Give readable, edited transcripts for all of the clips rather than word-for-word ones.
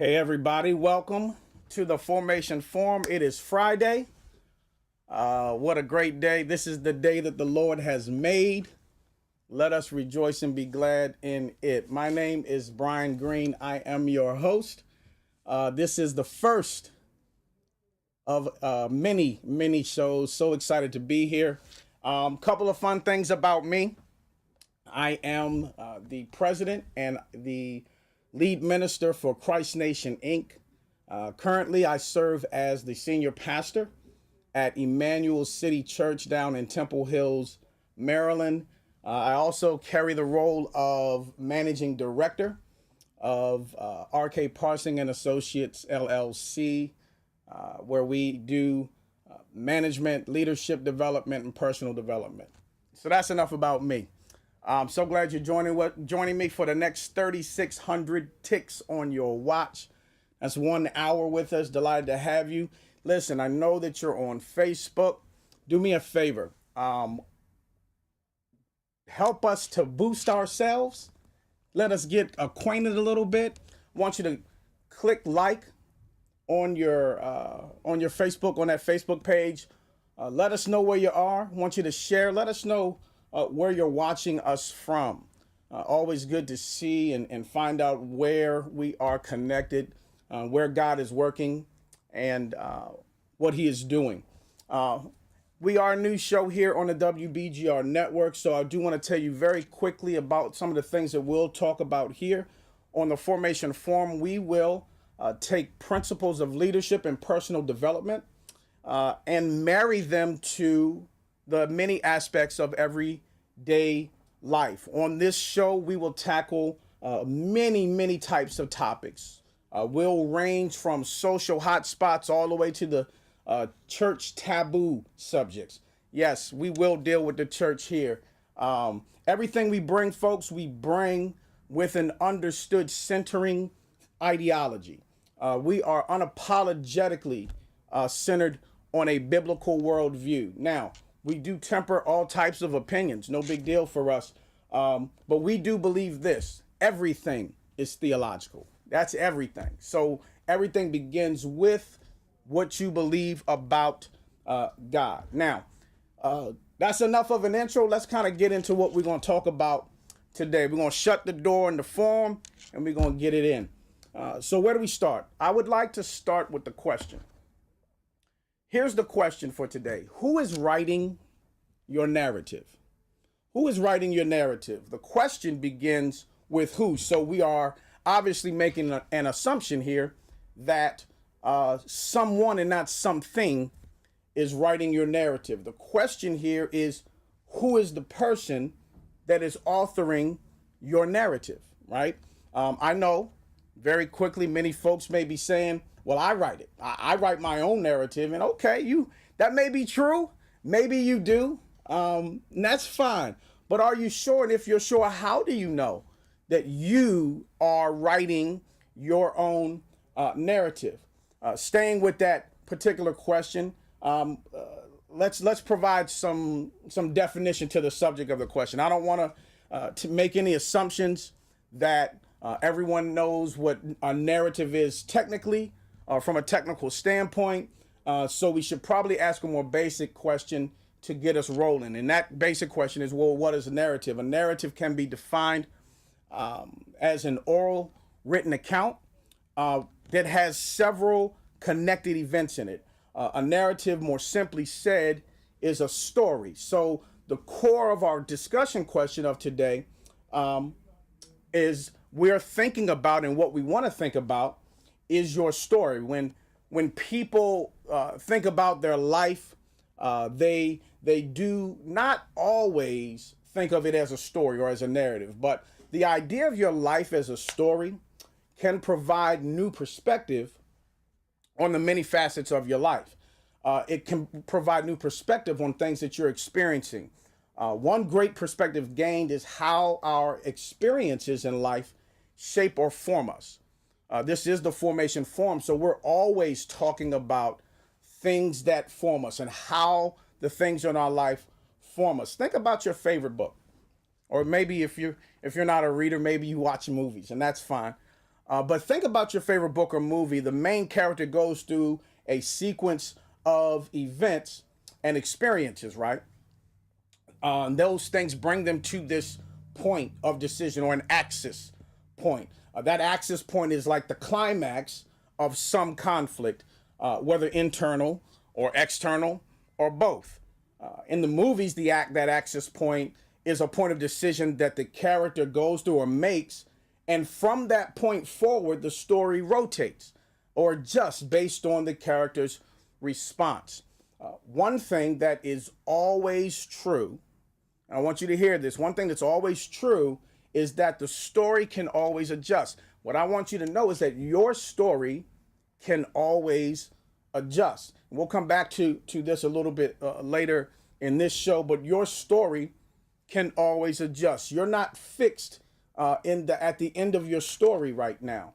Hey, everybody, welcome to the Formation Forum. It is Friday. What a great day. This is the day that the Lord has made. Let us rejoice and be glad in it. My name is Brian Green. I am your host. This is the first of many shows. So excited to be here. Couple of fun things about me. I am the president and the lead minister for Christ Nation, Inc. Currently, I serve as the senior pastor at Emmanuel City Church down in Temple Hills, Maryland. I also carry the role of managing director of RK Parsing and Associates, LLC, where we do management, leadership development, and personal development. So that's enough about me. I'm so glad you're joining me for the next 3,600 ticks on your watch. That's 1 hour with us. Delighted to have you. Listen, I know that you're on Facebook. Do me a favor. Help us to boost ourselves. Let us get acquainted a little bit. I want you to click like on your Facebook, on that Facebook page. Let us know where you are. I want you to share. Let us know where you're watching us from. Always good to see and find out where we are connected, where God is working, and what he is doing. We are a new show here on the WBGR Network, so I do want to tell you very quickly about some of the things that we'll talk about here on the Formation Forum. We will take principles of leadership and personal development and marry them to the many aspects of everyday life. On this show, we will tackle many types of topics. We'll range from social hotspots all the way to the church taboo subjects. Yes, we will deal with the church here. Everything we bring, folks, we bring with an understood centering ideology. We are unapologetically centered on a biblical worldview. Now, we do temper all types of opinions. No big deal for us. But we do believe this. Everything is theological. That's everything. So everything begins with what you believe about God. Now, that's enough of an intro. Let's kind of get into what we're going to talk about today. We're going to shut the door in the forum and we're going to get it in. So where do we start? I would like to start with the question. Here's the question for today. Who is writing your narrative? Who is writing your narrative? The question begins with who. So we are obviously making an assumption here that someone and not something is writing your narrative. The question here is, who is the person that is authoring your narrative, right? I know very quickly many folks may be saying, well, I write it. I write my own narrative, and okay, that may be true. Maybe you do. And that's fine. But are you sure? And if you're sure, how do you know that you are writing your own narrative? Staying with that particular question, let's provide some definition to the subject of the question. I don't want to make any assumptions that everyone knows what a narrative is technically. From a technical standpoint. So we should probably ask a more basic question to get us rolling. And that basic question is, well, what is a narrative? A narrative can be defined as an oral written account that has several connected events in it. A narrative, more simply said, is a story. So the core of our discussion question of today is we're thinking about, and what we want to think about is your story. When people think about their life, they do not always think of it as a story or as a narrative. But the idea of your life as a story can provide new perspective on the many facets of your life. It can provide new perspective on things that you're experiencing. One great perspective gained is how our experiences in life shape or form us. This is the Formation Forum, so we're always talking about things that form us and how the things in our life form us. Think about your favorite book, or maybe if you're not a reader, maybe you watch movies, and that's fine. But think about your favorite book or movie. The main character goes through a sequence of events and experiences, right? Those things bring them to this point of decision or an axis point. That axis point is like the climax of some conflict, whether internal or external or both. In the movies, that axis point is a point of decision that the character goes through or makes, and from that point forward, the story rotates or adjusts based on the character's response. One thing that is always true, I want you to hear this. One thing that's always true is that the story can always adjust. What I want you to know is that your story can always adjust. We'll come back to this a little bit later in this show, but your story can always adjust. You're not fixed at the end of your story right now.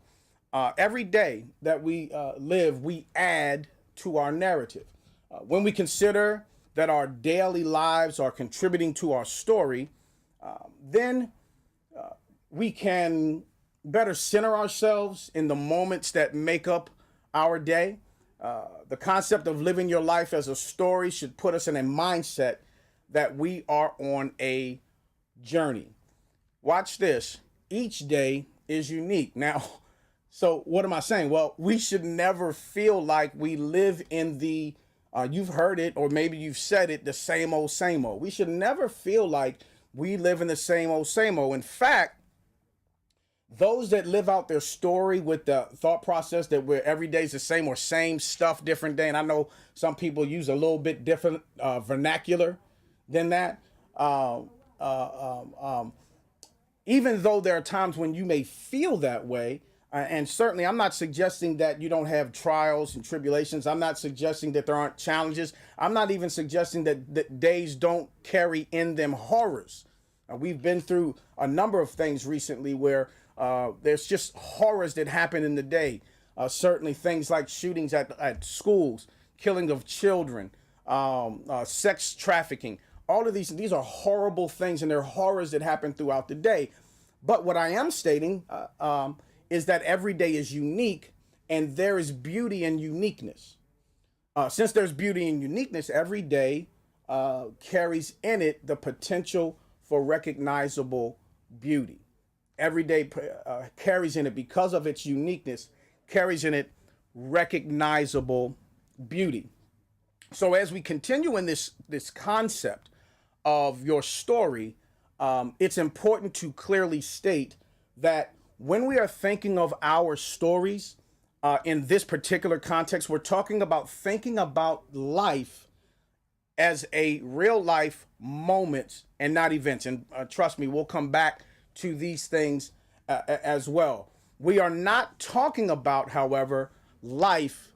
Every day that we live, we add to our narrative. When we consider that our daily lives are contributing to our story, then we can better center ourselves in the moments that make up our day. The concept of living your life as a story should put us in a mindset that we are on a journey. Watch this. Each day is unique. Now, so what am I saying? Well, we should never feel like we live in the you've heard it, or maybe you've said it, the same old, same old. We should never feel like we live in the same old, same old. In fact, those that live out their story with the thought process that we're every day's the same or same stuff, different day. And I know some people use a little bit different vernacular than that. Even though there are times when you may feel that way, and certainly I'm not suggesting that you don't have trials and tribulations. I'm not suggesting that there aren't challenges. I'm not even suggesting that days don't carry in them horrors. We've been through a number of things recently where there's just horrors that happen in the day. Certainly things like shootings at schools, killing of children, sex trafficking. All of these are horrible things, and they're horrors that happen throughout the day. But what I am stating is that every day is unique, and there is beauty and uniqueness. Since there's beauty and uniqueness, every day carries in it the potential for recognizable beauty. Every day carries in it, because of its uniqueness, carries in it recognizable beauty. So as we continue in this concept of your story, it's important to clearly state that when we are thinking of our stories, in this particular context, we're talking about thinking about life as a real life moment and not events. And trust me, we'll come back to these things as well. We are not talking about, however, life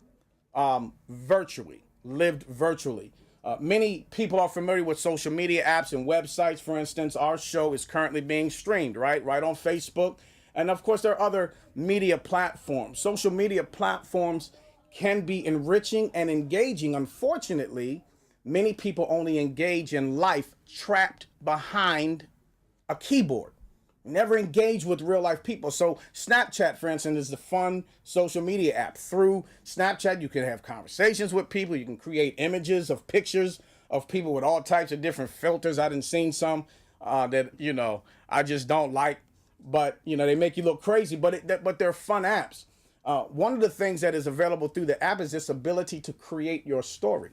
virtually, lived virtually. Many people are familiar with social media apps and websites. For instance, our show is currently being streamed, right on Facebook. And of course, there are other media platforms. Social media platforms can be enriching and engaging. Unfortunately, many people only engage in life trapped behind a keyboard. Never engage with real life people. So Snapchat, for instance, is the fun social media app. Through Snapchat, you can have conversations with people. You can create images of pictures of people with all types of different filters. I done seen some that, I just don't like. But, they make you look crazy. But they're fun apps. One of the things that is available through the app is this ability to create your story.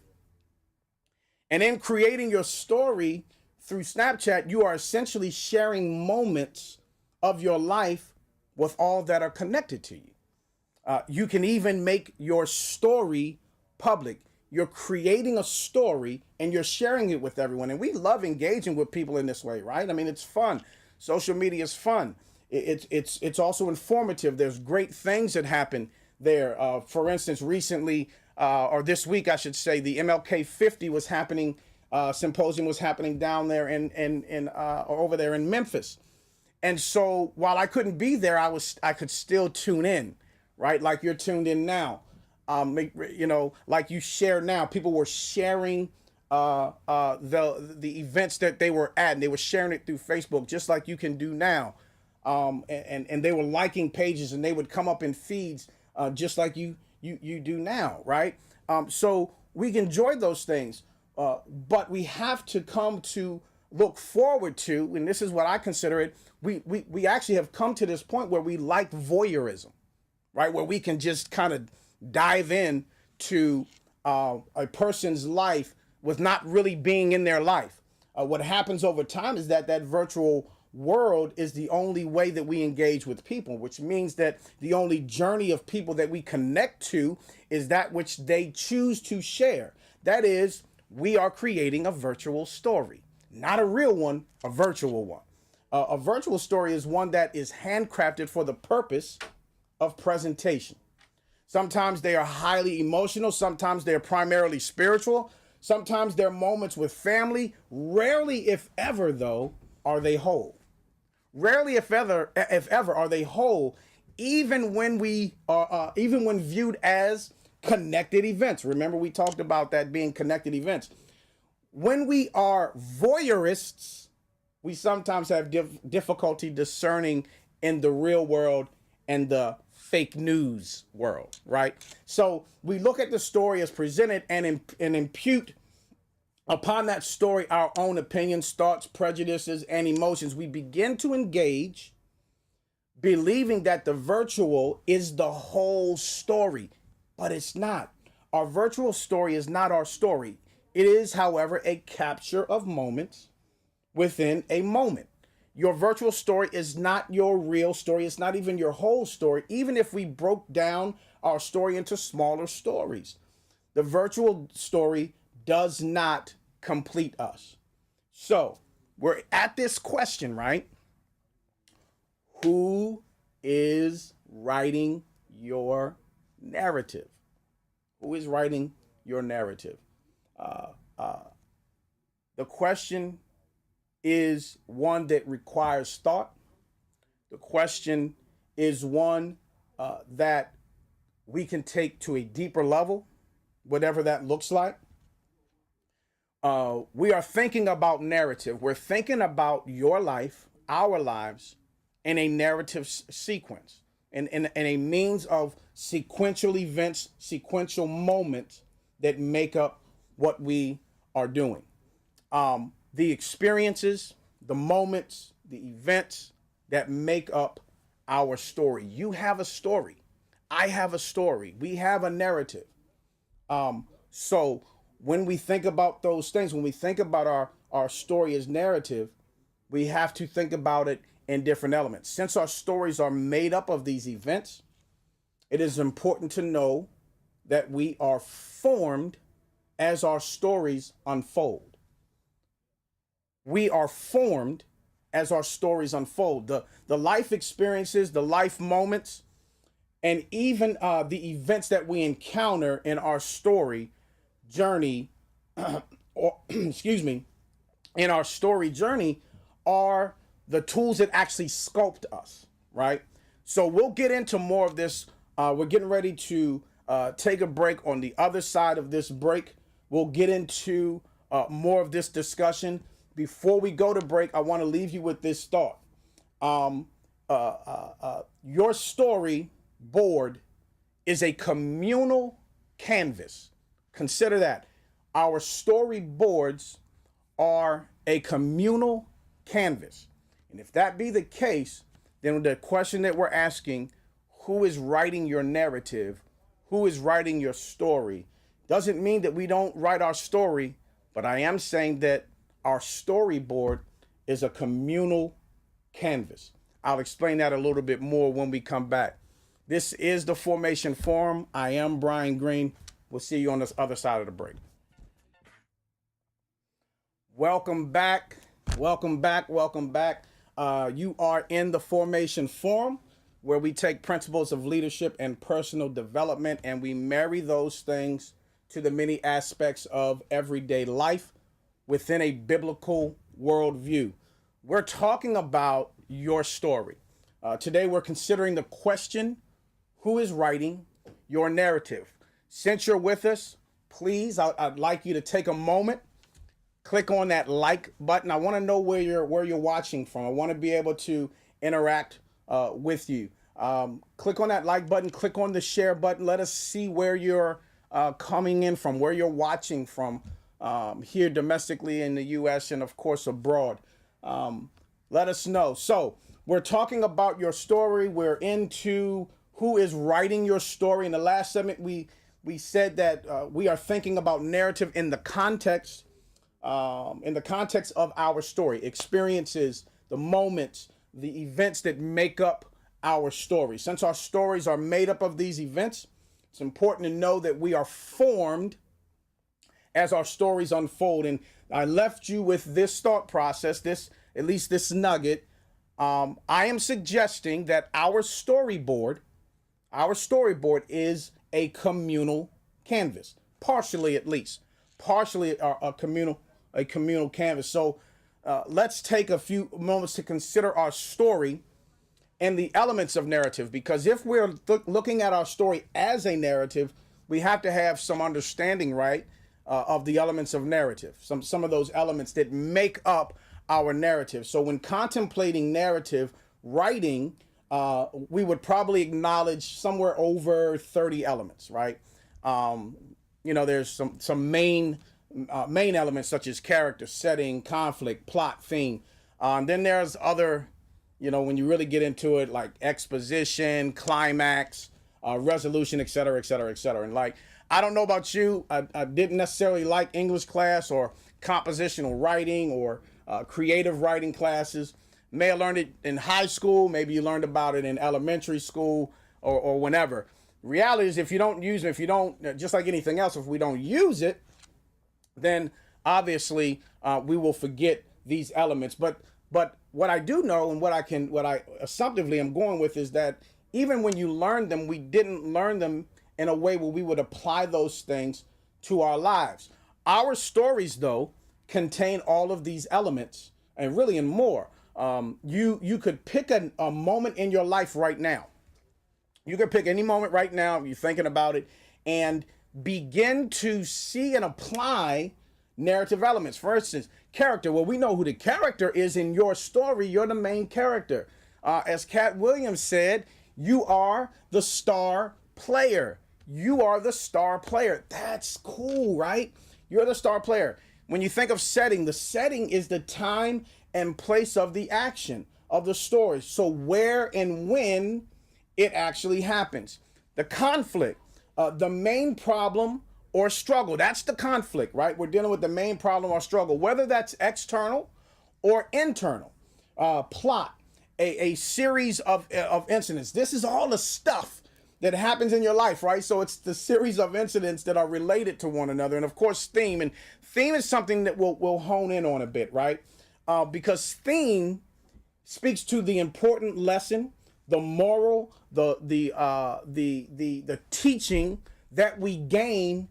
And in creating your story through Snapchat, you are essentially sharing moments of your life with all that are connected to you. You can even make your story public. You're creating a story and you're sharing it with everyone. And we love engaging with people in this way, right? I mean, it's fun. Social media is fun. It's also informative. There's great things that happen there. For instance, recently, or this week, I should say, the MLK 50 was happening. Symposium was happening down there or over there in Memphis. And so while I couldn't be there, I could still tune in, right? Like you're tuned in now. Like you share now. People were sharing the events that they were at, and they were sharing it through Facebook, just like you can do now. and they were liking pages, and they would come up in feeds, just like you do now, right? So we enjoy those things, but we have to come to look forward to, and this is what I consider it. We actually have come to this point where we like voyeurism, right? Where we can just kind of dive in to a person's life with not really being in their life. What happens over time is that virtual world is the only way that we engage with people, which means that the only journey of people that we connect to is that which they choose to share. That is, we are creating a virtual story, not a real one, a virtual one. A virtual story is one that is handcrafted for the purpose of presentation. Sometimes they are highly emotional. Sometimes they're primarily spiritual. Sometimes they're moments with family. Rarely, if ever, though, are they whole. Rarely, if ever, are they whole, even when even when viewed as connected events. Remember, we talked about that being connected events. When we are voyeurists, we sometimes have difficulty discerning in the real world and the fake news world, right? So we look at the story as presented and impute upon that story our own opinions, thoughts, prejudices, and emotions. We begin to engage believing that the virtual is the whole story, but it's not. Our virtual story is not our story. It is, however, a capture of moments within a moment. Your virtual story is not your real story. It's not even your whole story, even if we broke down our story into smaller stories. The virtual story does not complete us. So we're at this question, right? Who is writing your narrative? Who is writing your narrative? The question is one that requires thought. The question is one that we can take to a deeper level, whatever that looks like. We are thinking about narrative. We're thinking about your life, our lives, in a narrative sequence, in a means of sequential events, sequential moments that make up what we are doing. The experiences, the moments, the events that make up our story. You have a story. I have a story. We have a narrative. So when we think about those things, when we think about our story as narrative, we have to think about it in different elements. Since our stories are made up of these events, it is important to know that we are formed as our stories unfold. We are formed as our stories unfold. The life experiences, the life moments, and even the events that we encounter in our story journey, or excuse me, in our story journey are the tools that actually sculpt us, right? So we'll get into more of this. We're getting ready to take a break. On the other side of this break, we'll get into more of this discussion. Before we go to break, I want to leave you with this thought. Your story board is a communal canvas. Consider that. Our story boards are a communal canvas. And if that be the case, then the question that we're asking, who is writing your narrative? Who is writing your story? Doesn't mean that we don't write our story, but I am saying that our storyboard is a communal canvas. I'll explain that a little bit more when we come back. This is the Formation Forum. I am Brian Green. We'll see you on this other side of the break. Welcome back. Welcome back. Welcome back. You are in the Formation Forum, where we take principles of leadership and personal development and we marry those things to the many aspects of everyday life within a biblical worldview. We're talking about your story. Today we're considering the question, who is writing your narrative? Since you're with us, please, I'd like you to take a moment, click on that like button. I want to know where you're watching from. I want to be able to interact with you. Click on that like button, click on the share button. Let us see where you're coming in from, where you're watching from, here domestically in the U.S. and, of course, abroad. Let us know. So we're talking about your story. We're into who is writing your story. In the last segment, we said that we are thinking about narrative in the context of our story, experiences, the moments, the events that make up our story. Since our stories are made up of these events, it's important to know that we are formed as our stories unfold. And I left you with this thought process, at least this nugget. I am suggesting that our storyboard is a communal canvas, partially at least, partially a communal canvas. So let's take a few moments to consider our story and the elements of narrative, because if we're looking at our story as a narrative, we have to have some understanding, right, of the elements of narrative, some of those elements that make up our narrative. So when contemplating narrative writing, we would probably acknowledge somewhere over 30 elements, right? There's some main elements such as character, setting, conflict, plot, theme. Then there's other, when you really get into it, like exposition, climax, resolution, et cetera, et cetera, et cetera. And like, I don't know about you, I didn't necessarily like English class or compositional writing or creative writing classes. May have learned it in high school. Maybe you learned about it in elementary school or whenever. Reality is, if you don't use it, just like anything else, if we don't use it, then obviously we will forget these elements. But what I do know, and what I assumptively am going with, is that even when you learn them, we didn't learn them in a way where we would apply those things to our lives. Our stories, though, contain all of these elements and really and more. You could pick a moment in your life right now. You could pick any moment right now, you're thinking about it, and begin to see and apply narrative elements. For instance, character. Well, we know who the character is in your story. You're the main character. As Cat Williams said, you are the star player. You are the star player. That's cool, right? You're the star player. When you think of setting, the setting is the time and place of the action of the story. So where and when it actually happens. The conflict, the main problem or struggle. That's the conflict, right? We're dealing with the main problem or struggle, whether that's external or internal. Plot, a series of incidents. This is all the stuff that happens in your life, right? So it's the series of incidents that are related to one another. And of course, theme. And theme is something that we'll hone in on a bit, right? Because theme speaks to the important lesson, the moral, the teaching that we gain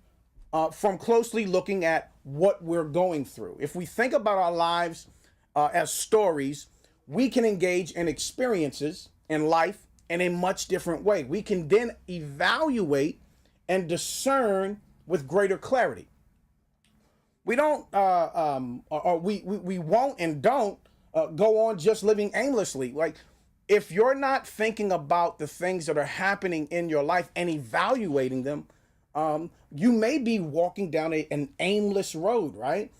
from closely looking at what we're going through. If we think about our lives as stories, we can engage in experiences in life in a much different way. We can then evaluate and discern with greater clarity. We don't, or we won't and don't go on just living aimlessly. Like, if you're not thinking about the things that are happening in your life and evaluating them, you may be walking down an aimless road, right?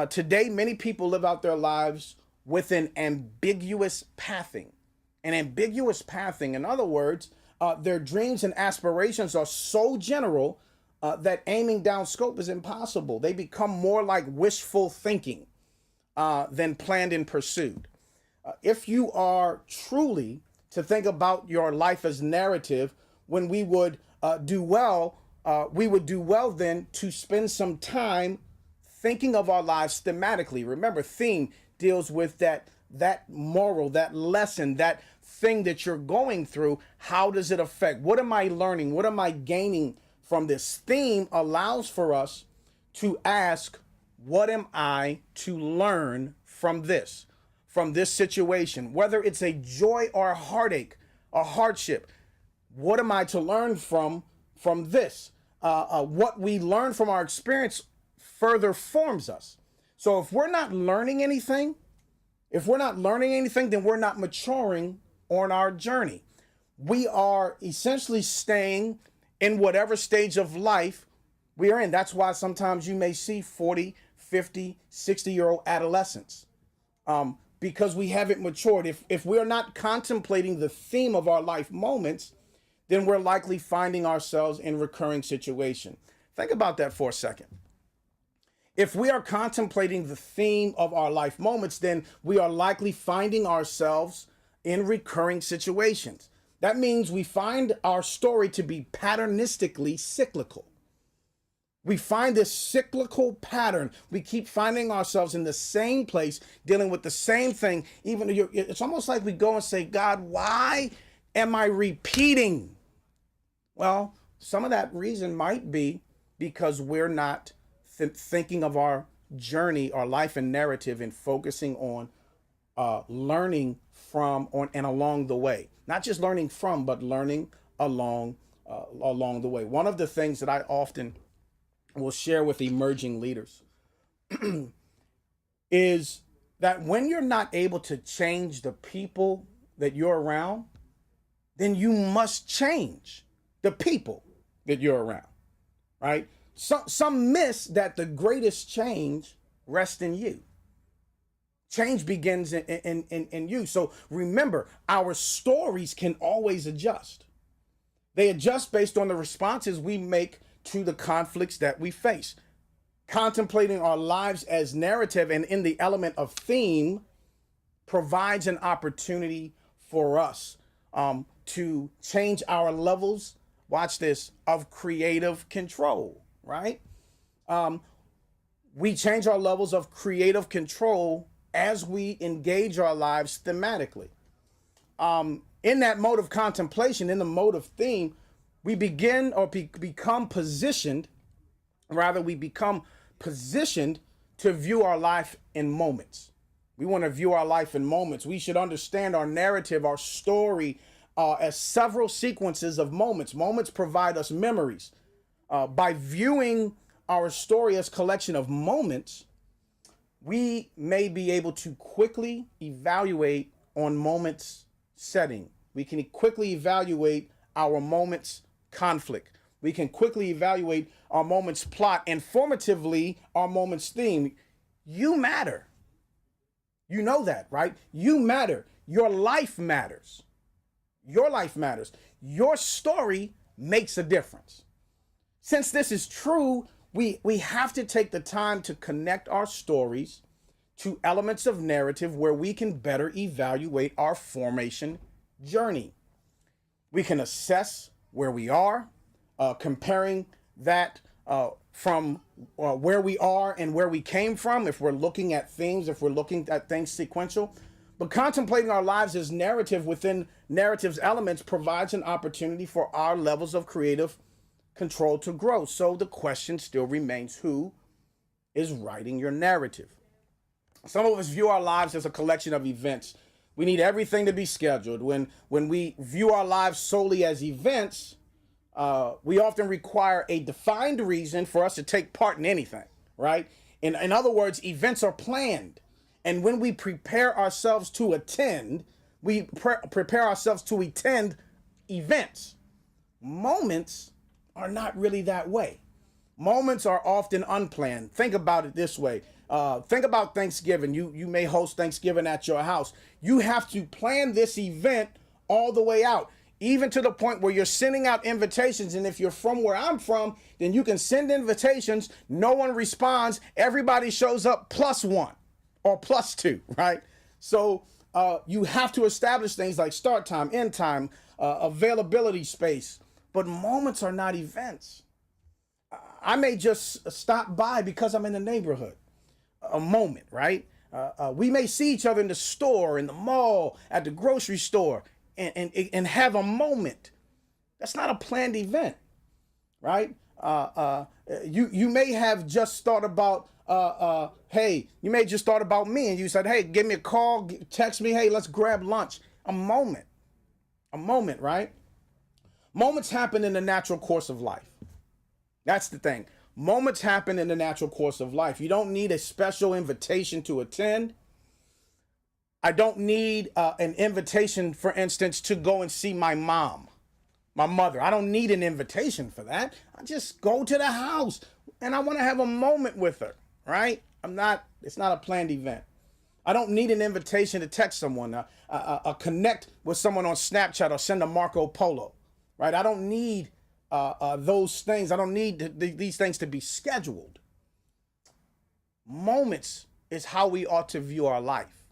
Today, many people live out their lives with an ambiguous pathing. An ambiguous pathing, in other words, their dreams and aspirations are so general that aiming down scope is impossible. They become more like wishful thinking than planned and pursued. If you are truly to think about your life as narrative, when we would do well, we would do well then to spend some time thinking of our lives thematically. Remember, theme deals with that moral, that lesson, that thing that you're going through. How does it affect? What am I learning? What am I gaining from this? Theme allows for us to ask, what am I to learn from this situation? Whether it's a joy or a heartache, a hardship, what am I to learn from this? What we learn from our experience further forms us. So if we're not learning anything, then we're not maturing on our journey. We are essentially staying in whatever stage of life we are in. That's why sometimes you may see 40, 50, 60-year-old adolescents, because we haven't matured. If we're not contemplating the theme of our life moments, then we're likely finding ourselves in recurring situation. Think about that for a second. If we are contemplating the theme of our life moments, then we are likely finding ourselves in recurring situations. That means we find our story to be patternistically cyclical. We find this cyclical pattern. We keep finding ourselves in the same place, dealing with the same thing. Even it's almost like we go and say, God, why am I repeating? Well, some of that reason might be because we're not thinking of our journey, our life and narrative, and focusing on learning from and along the way. Not just learning from, but learning along the way. One of the things that I often will share with emerging leaders is that when you're not able to change the people that you're around, then you must change the people that you're around, right? Some miss that the greatest change rests in you. Change begins in you. So remember, our stories can always adjust. They adjust based on the responses we make to the conflicts that we face. Contemplating our lives as narrative and in the element of theme provides an opportunity for us to change our levels, watch this, of creative control, right? We change our levels of creative control as we engage our lives thematically. In that mode of contemplation, in the mode of theme, we begin or become positioned, we become positioned to view our life in moments. We want to view our life in moments. We should understand our narrative, our story, as several sequences of moments. Moments provide us memories. By viewing our story as a collection of moments, we may be able to quickly evaluate on moments setting. We can quickly evaluate our moments conflict. We can quickly evaluate our moments plot, and formatively our moments theme. You matter. You know that, right? You matter. Your life matters. Your life matters. Your story makes a difference. Since this is true, we have to take the time to connect our stories to elements of narrative where we can better evaluate our formation journey. We can assess where we are, comparing that from where we are and where we came from, if we're looking at themes, if we're looking at things sequential. But contemplating our lives as narrative within narrative's elements provides an opportunity for our levels of creative control to grow. So the question still remains, who is writing your narrative? Some of us view our lives as a collection of events. We need everything to be scheduled. When we view our lives solely as events, we often require a defined reason for us to take part in anything, right? In other words, events are planned. And when we prepare ourselves to attend, we prepare ourselves to attend events. Moments are not really that way. Moments are often unplanned. Think about it this way. Think about Thanksgiving. You may host Thanksgiving at your house. You have to plan this event all the way out, even to the point where you're sending out invitations. And if you're from where I'm from, then you can send invitations. No one responds. Everybody shows up +1 or +2, right? So you have to establish things like start time, end time, availability space. But moments are not events. I may just stop by because I'm in the neighborhood. A moment, right? We may see each other in the store, in the mall, at the grocery store, and have a moment. That's not a planned event, right? You may have just thought about, hey, you may just thought about me, and you said, hey, give me a call, text me, hey, let's grab lunch. A moment, right? Moments happen in the natural course of life. That's the thing. Moments happen in the natural course of life. You don't need a special invitation to attend. I don't need an invitation, for instance, to go and see my mom, my mother. I don't need an invitation for that. I just go to the house and I want to have a moment with her, right? It's not a planned event. I don't need an invitation to text someone, connect with someone on Snapchat or send a Marco Polo, right? I don't need those things. I don't need these things to be scheduled. Moments is how we ought to view our life.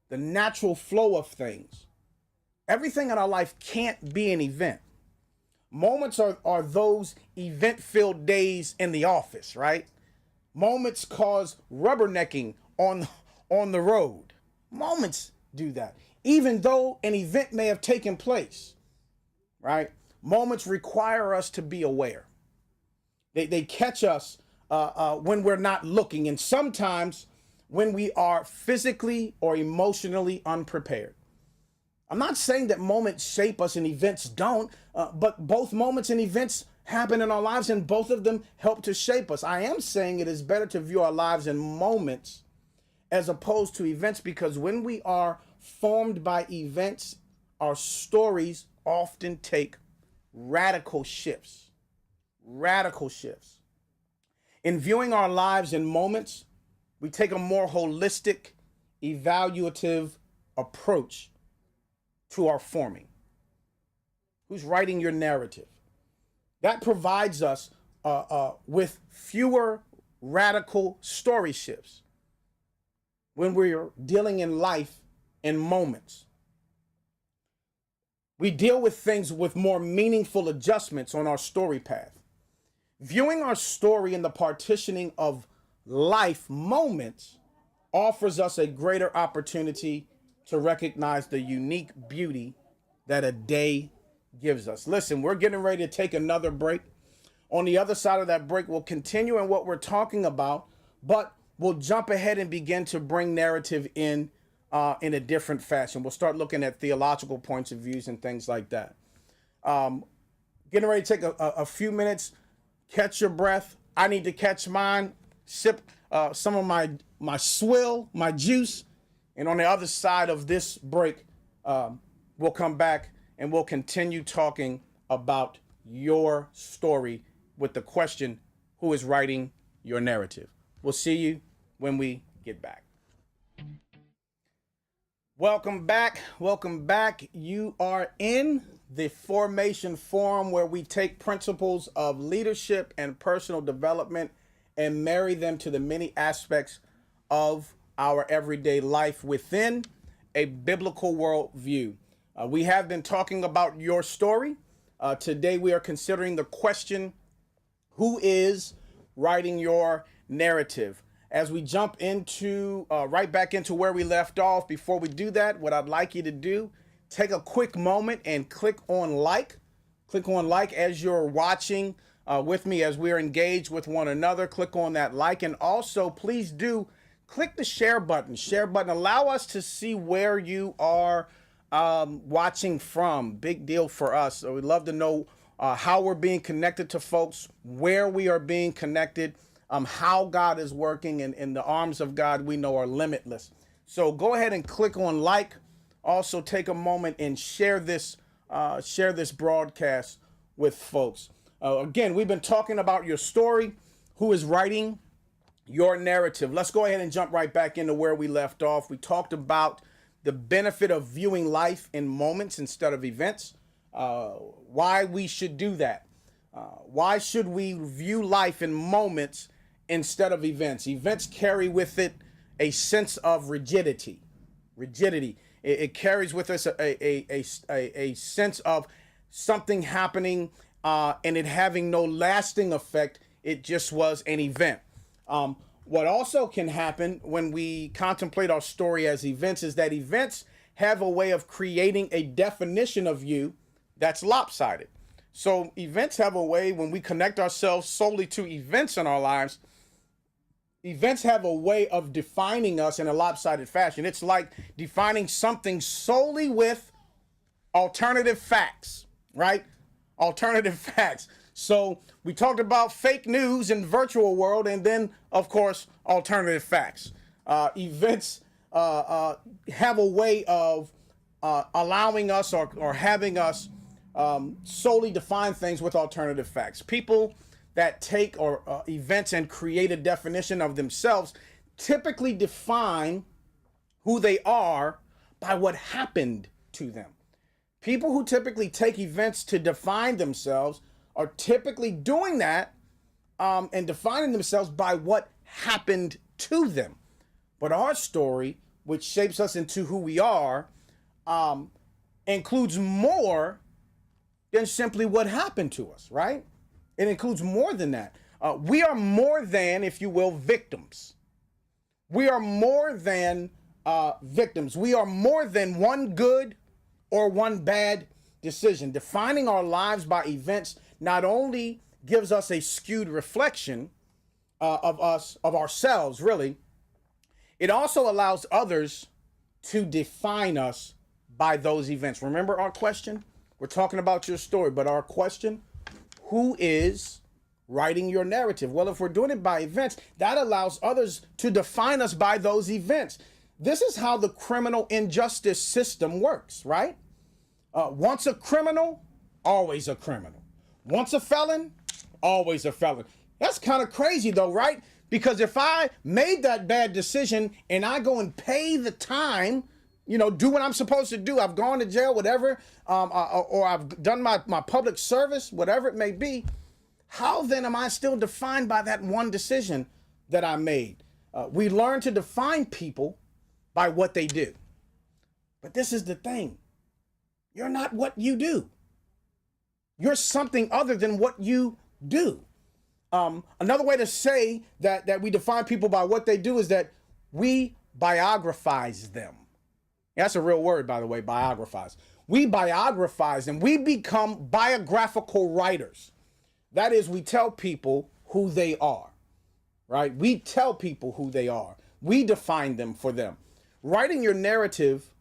The natural flow of things. Everything in our life can't be an event. Moments are those event-filled days in the office, right? Moments cause rubbernecking on the road. Moments do that. Even though an event may have taken place, right? Moments require us to be aware. They catch us when we're not looking, and sometimes when we are physically or emotionally unprepared. I'm not saying that moments shape us and events don't, but both moments and events happen in our lives and both of them help to shape us. I am saying it is better to view our lives in moments as opposed to events, because when we are formed by events, our stories often take radical shifts. Radical shifts. In viewing our lives in moments, we take a more holistic, evaluative approach to our forming. Who's writing your narrative? That provides us with fewer radical story shifts when we're dealing in life in moments. We deal with things with more meaningful adjustments on our story path. Viewing our story in the partitioning of life moments offers us a greater opportunity to recognize the unique beauty that a day gives us. Listen, we're getting ready to take another break. On the other side of that break, we'll continue in what we're talking about, but we'll jump ahead and begin to bring narrative in a different fashion. We'll start looking at theological points of views and things like that. Getting ready to take a few minutes, catch your breath. I need to catch mine, sip some of my swill, my juice, and on the other side of this break, we'll come back and we'll continue talking about your story with the question, who is writing your narrative? We'll see you when we get back. Welcome back. Welcome back. You are in the Formation Forum, where we take principles of leadership and personal development and marry them to the many aspects of our everyday life within a biblical worldview. We have been talking about your story. Today we are considering the question, who is writing your narrative? As we jump into right back into where we left off, before we do that, what I'd like you to do, take a quick moment and click on like. Click on like as you're watching with me as we're engaged with one another. Click on that like, and also please do click the share button. Share button. Allow us to see where you are watching from. Big deal for us. So we'd love to know how we're being connected to folks, where we are being connected, how God is working, and in the arms of God we know are limitless. So go ahead and click on like. Also take a moment and share this broadcast with folks. Again, we've been talking about your story, who is writing your narrative. Let's go ahead and jump right back into where we left off. We talked about the benefit of viewing life in moments instead of events, why we should do that. Why should we view life in moments instead of events? Events carry with it a sense of rigidity. It carries with us a sense of something happening and it having no lasting effect. It just was an event. What also can happen when we contemplate our story as events is that events have a way of creating a definition of you that's lopsided. So events have a way, when we connect ourselves solely to events in our lives, events have a way of defining us in a lopsided fashion. It's like defining something solely with alternative facts, right? Alternative facts. So we talked about fake news in virtual world, and then, of course, alternative facts. Events have a way of allowing us or having us solely define things with alternative facts. People that take or events and create a definition of themselves typically define who they are by what happened to them. People who typically take events to define themselves are typically doing that and defining themselves by what happened to them. But our story, which shapes us into who we are, includes more than simply what happened to us, right? It includes more than that. We are more than, if you will, victims. We are more than victims. We are more than one good or one bad decision. Defining our lives by events not only gives us a skewed reflection of ourselves, really, it also allows others to define us by those events. Remember our question? We're talking about your story, but our question, who is writing your narrative? Well, if we're doing it by events, that allows others to define us by those events. This is how the criminal injustice system works, right? Once a criminal, always a criminal. Once a felon, always a felon. That's kind of crazy though, right? Because if I made that bad decision and I go and pay the time, do what I'm supposed to do, I've gone to jail, whatever, or I've done my public service, whatever it may be, how then am I still defined by that one decision that I made? We learn to define people by what they do. But this is the thing. You're not what you do. You're something other than what you do. Another way to say that we define people by what they do is that we biographize them. That's a real word, by the way, biographize. We biographize them. We become biographical writers. That is, we tell people who they are, right? We tell people who they are. We define them for them. Writing your narrative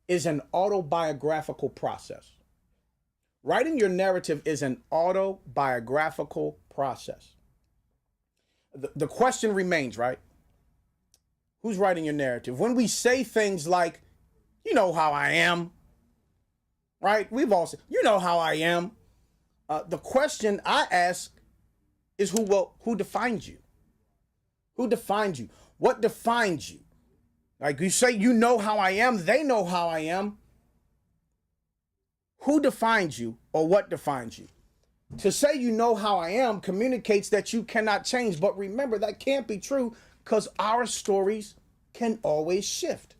is an autobiographical process. Writing your narrative is an autobiographical process. The question remains, right? Who's writing your narrative? When we say things like, you know how I am, right? We've all said, you know how I am. The question I ask is who defines you? Who defines you? What defines you? Like you say, you know how I am. They know how I am. Who defines you or what defines you? To say you know how I am communicates that you cannot change. But remember, that can't be true because our stories can always shift.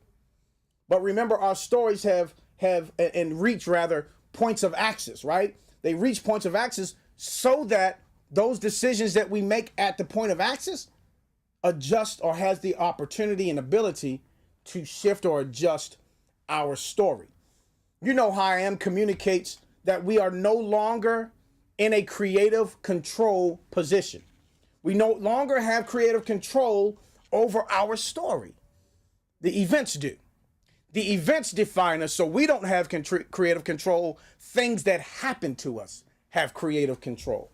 But remember, our stories have and reach rather points of access, right? They reach points of access so that those decisions that we make at the point of access adjust or has the opportunity and ability to shift or adjust our story. You know how I am communicates that we are no longer in a creative control position. We no longer have creative control over our story. The events do. The events define us, so we don't have creative control. Things that happen to us have creative control.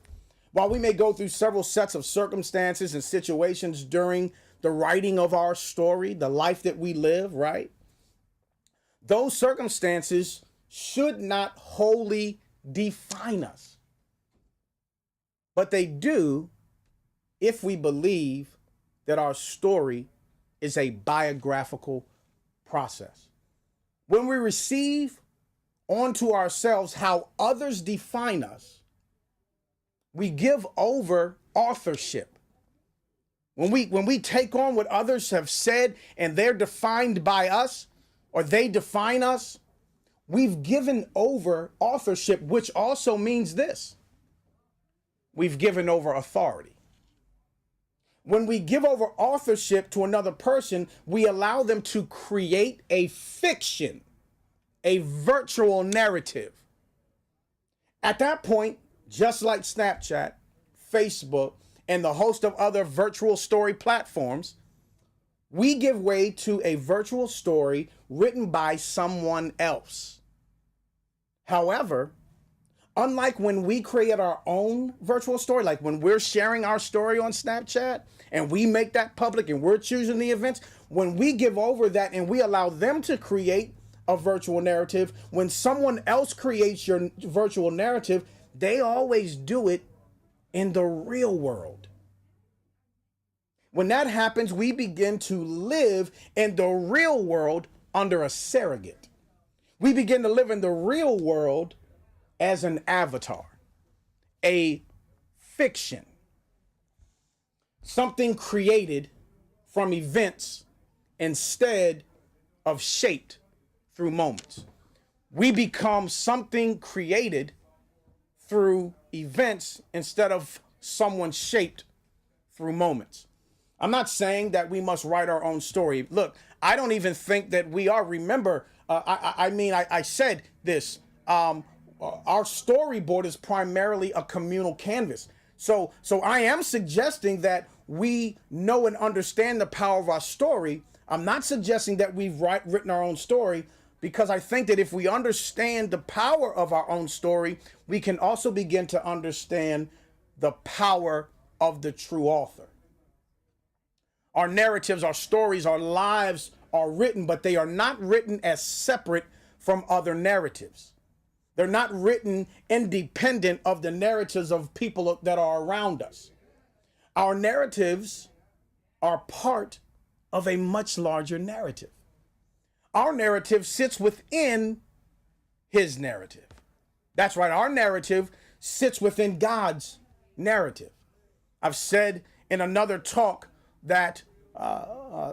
While we may go through several sets of circumstances and situations during the writing of our story, the life that we live, right? Those circumstances should not wholly define us. But they do if we believe that our story is a biographical process. When we receive onto ourselves how others define us, we give over authorship. When we take on what others have said and they're defined by us or they define us, we've given over authorship, which also means this. We've given over authority. When we give over authorship to another person, we allow them to create a fiction, a virtual narrative. At that point, just like Snapchat, Facebook, and the host of other virtual story platforms, we give way to a virtual story written by someone else. However, Unlike when we create our own virtual story, like when we're sharing our story on Snapchat and we make that public and we're choosing the events, when we give over that and we allow them to create a virtual narrative, when someone else creates your virtual narrative, they always do it in the real world. When that happens, we begin to live in the real world under a surrogate. We begin to live in the real world as an avatar, a fiction, something created from events instead of shaped through moments. We become something created through events instead of someone shaped through moments. I'm not saying that we must write our own story. Look, I don't even think that we are. Remember, I said this. Our storyboard is primarily a communal canvas. So I am suggesting that we know and understand the power of our story. I'm not suggesting that we've written our own story, because I think that if we understand the power of our own story, we can also begin to understand the power of the true author. Our narratives, our stories, our lives are written, but they are not written as separate from other narratives. They're not written independent of the narratives of people that are around us. Our narratives are part of a much larger narrative. Our narrative sits within his narrative. That's right. Our narrative sits within God's narrative. I've said in another talk that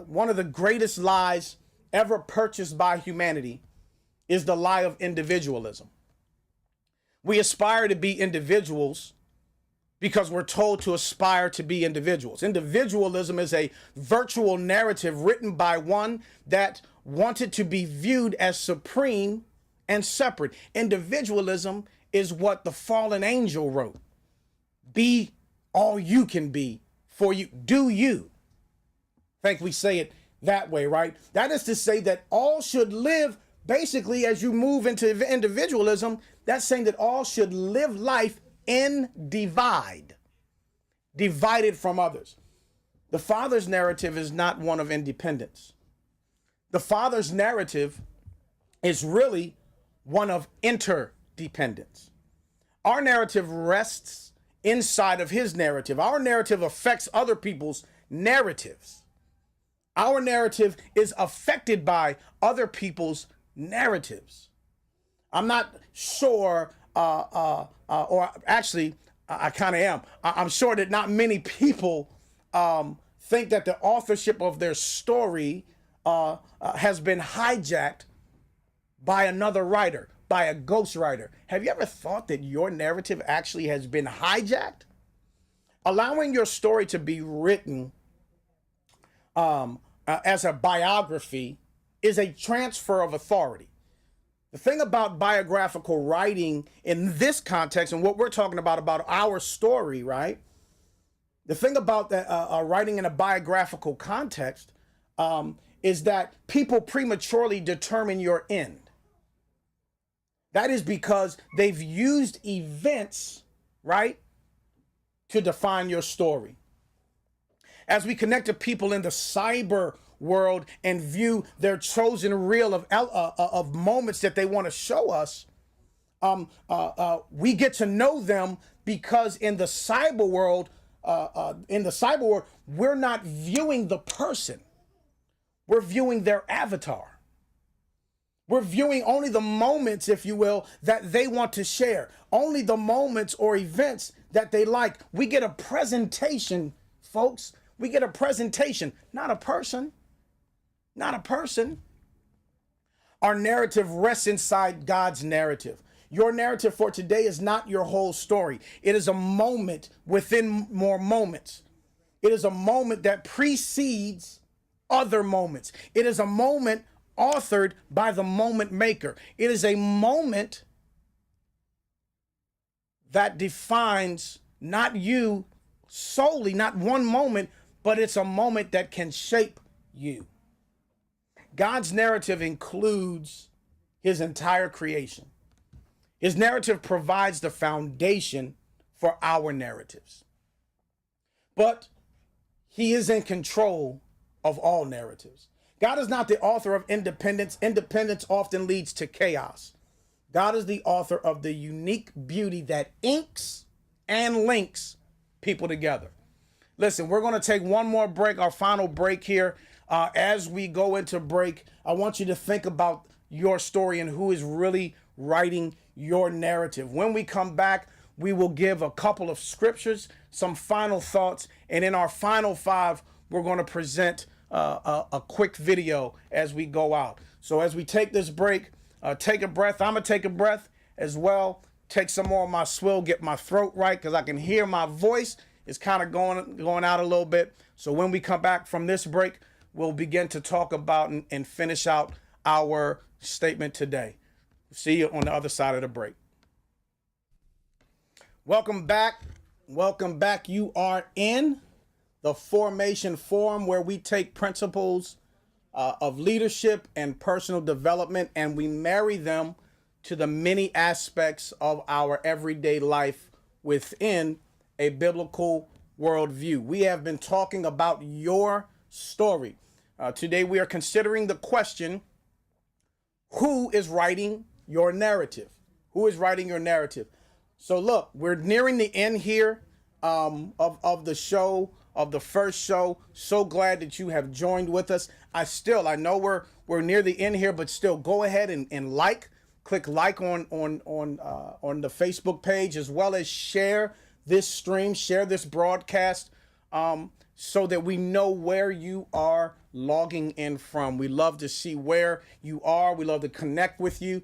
one of the greatest lies ever purchased by humanity is the lie of individualism. We aspire to be individuals because we're told to aspire to be individuals. Individualism is a virtual narrative written by one that wanted to be viewed as supreme and separate. Individualism is what the fallen angel wrote. Be all you can be for you. Do you. I think we say it that way, right? That is to say that all should live, basically, as you move into individualism, that's saying that all should live life divided from others. The Father's narrative is not one of independence. The Father's narrative is really one of interdependence. Our narrative rests inside of his narrative. Our narrative affects other people's narratives. Our narrative is affected by other people's narratives. I'm not sure, or actually, I kind of am. I'm sure that not many people think that the authorship of their story has been hijacked by another writer, by a ghostwriter. Have you ever thought that your narrative actually has been hijacked? Allowing your story to be written as a biography is a transfer of authority. The thing about biographical writing in this context, and what we're talking about our story, right? The thing about that writing in a biographical context is that people prematurely determine your end. That is because they've used events, right, to define your story. As we connect to people in the cyber world and view their chosen reel of moments that they want to show us, we get to know them because in the cyber world, we're not viewing the person. We're viewing their avatar. We're viewing only the moments, if you will, that they want to share. Only the moments or events that they like. We get a presentation, folks. We get a presentation, not a person. Not a person. Our narrative rests inside God's narrative. Your narrative for today is not your whole story. It is a moment within more moments. It is a moment that precedes other moments. It is a moment authored by the moment maker. It is a moment that defines not you solely, not one moment, but it's a moment that can shape you. God's narrative includes his entire creation. His narrative provides the foundation for our narratives. But he is in control of all narratives. God is not the author of independence. Independence often leads to chaos. God is the author of the unique beauty that inks and links people together. Listen, we're going to take one more break, our final break here. As we go into break, I want you to think about your story and who is really writing your narrative. When we come back, we will give a couple of scriptures, some final thoughts, and in our final five, we're going to present a quick video as we go out. So as we take this break, take a breath. I'm going to take a breath as well. Take some more of my swill, get my throat right, because I can hear my voice is kind of going out a little bit. So when we come back from this break, we'll begin to talk about and finish out our statement today. See you on the other side of the break. Welcome back. Welcome back. You are in the Formation Forum, where we take principles of leadership and personal development, and we marry them to the many aspects of our everyday life within a biblical worldview. We have been talking about your story. Today we are considering the question, who is writing your narrative? Who is writing your narrative? So look, we're nearing the end here of the show, of the first show. So glad that you have joined with us. I know we're near the end here, but still go ahead and click like on the Facebook page, as well as share this stream, share this broadcast, so that we know where you are logging in from. We love to see where you are. We love to connect with you.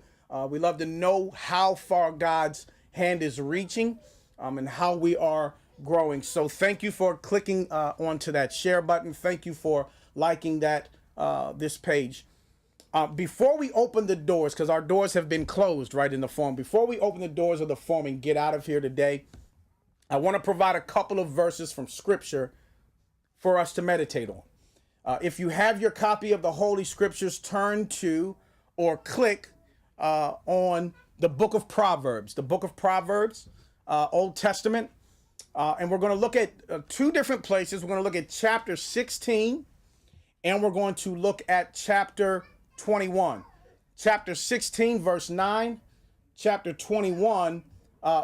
We love to know how far God's hand is reaching, and how we are growing. So thank you for clicking onto that share button. Thank you for liking this page. Before we open the doors, because our doors have been closed right in the forum, before we open the doors of the forum and get out of here today, I want to provide a couple of verses from Scripture for us to meditate on. If you have your copy of the Holy Scriptures, turn to or click on the book of Proverbs, Old Testament. And we're going to look at two different places. We're going to look at chapter 16, and we're going to look at chapter 21. Chapter 16, verse 9, chapter 21,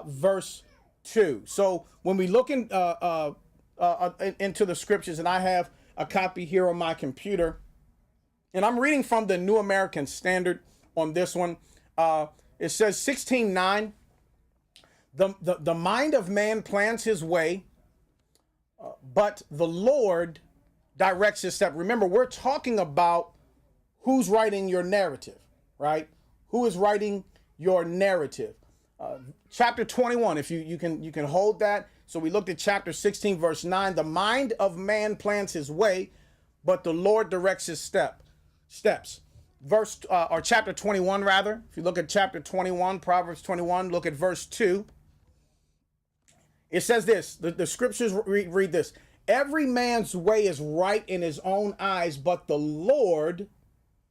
verse 2. So when we look into the scriptures, and I have a copy here on my computer, and I'm reading from the New American Standard on this one. It says 16:9. The mind of man plans his way, but the Lord directs his step. Remember, we're talking about who's writing your narrative, right? Who is writing your narrative? Chapter 21, if you can hold that. So we looked at chapter 16, verse 9. The mind of man plans his way, but the Lord directs his steps. Chapter 21, rather. If you look at chapter 21, Proverbs 21, look at verse 2. It says this, the scriptures read this: every man's way is right in his own eyes, but the Lord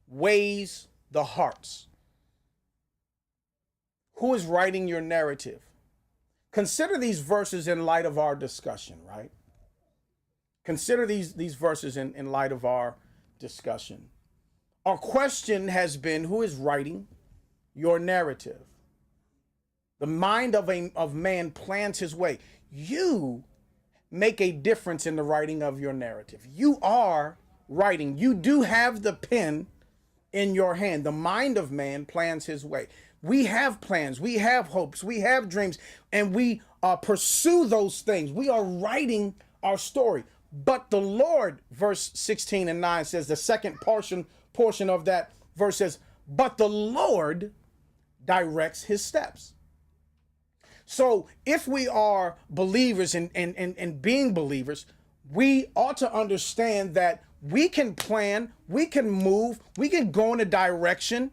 weighs the hearts. Who is writing your narrative? Consider these verses in light of our discussion, right? Consider these verses in light of our discussion. Our question has been, who is writing your narrative? The mind of man plans his way. You make a difference in the writing of your narrative. You are writing. You do have the pen in your hand. The mind of man plans his way. We have plans. We have hopes. We have dreams. And we pursue those things. We are writing our story. But the Lord, verse 16 and 9 says, the second portion of that verse says, but the Lord directs his steps. So if we are believers and being believers, we ought to understand that we can plan, we can move, we can go in a direction,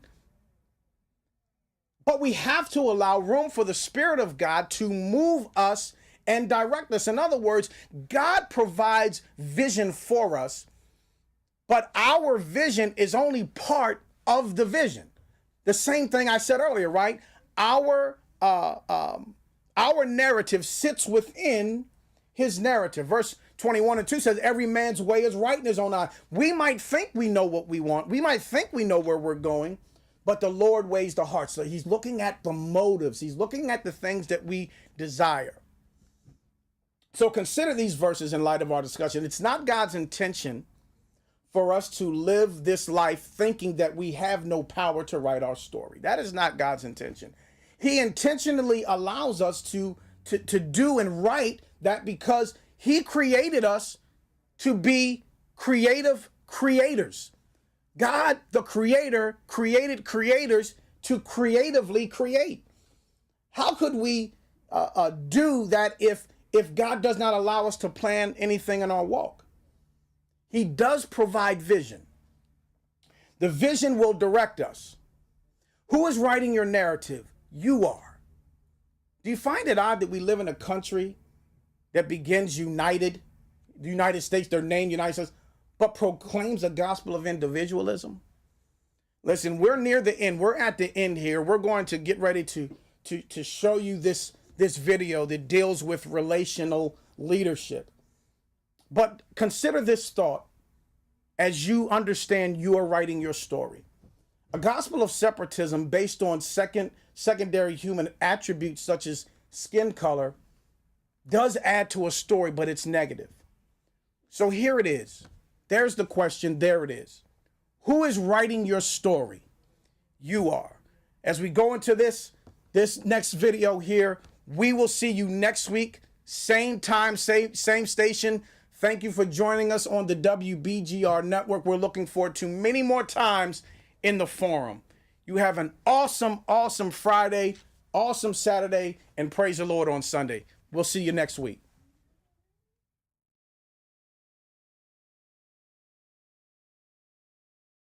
but we have to allow room for the Spirit of God to move us and direct us. In other words, God provides vision for us, but our vision is only part of the vision. The same thing I said earlier, right? Our our narrative sits within his narrative. Verse 21 and 2 says, every man's way is right in his own eye. We might think we know what we want. We might think we know where we're going, but the Lord weighs the heart. So he's looking at the motives. He's looking at the things that we desire. So consider these verses in light of our discussion. It's not God's intention for us to live this life thinking that we have no power to write our story. That is not God's intention. He intentionally allows us to do and write that because he created us to be creative creators. God, the creator, created creators to creatively create. How could we do that if God does not allow us to plan anything in our walk? He does provide vision. The vision will direct us. Who is writing your narrative? You are. Do you find it odd that we live in a country that begins united, the United States, their name United States, but proclaims a gospel of individualism? Listen, we're near the end. We're at the end here. We're going to get ready to show you this video that deals with relational leadership. But consider this thought as you understand you are writing your story. A gospel of separatism based on secondary human attributes such as skin color does add to a story, but it's negative. So here it is. There's the question. There it is. Who is writing your story? You are. As we go into this next video here, we will see you next week. Same time, same station. Thank you for joining us on the WBGR Network. We're looking forward to many more times in the forum. You have an awesome, awesome Friday, awesome Saturday, and praise the Lord on Sunday. We'll see you next week.